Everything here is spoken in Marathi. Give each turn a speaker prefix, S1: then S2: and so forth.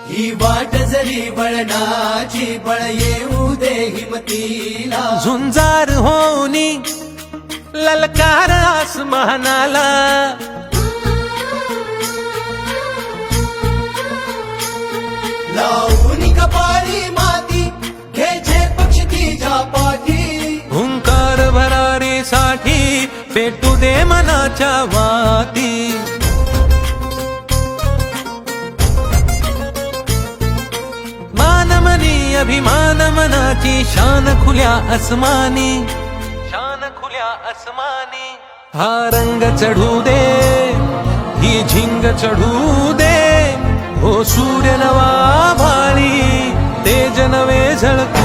S1: ही वाट जरी बळणाची बळ येऊ दे हिमतीला
S2: झुंजार होनी ललकार आसमानाला
S1: लावून कपाळी माती घ्यायचे पक्ष तिच्या पाठी
S2: हुंकार भरारीसाठी पेटू दे मनाच्या वाती मानमनी अभिमान मनाची शान खुल्या आसमानी शान खुल्या आसमानी हा रंग चढू दे ही झिंग चढू दे हो सूर्य नवा भाळी तेज नवे झळक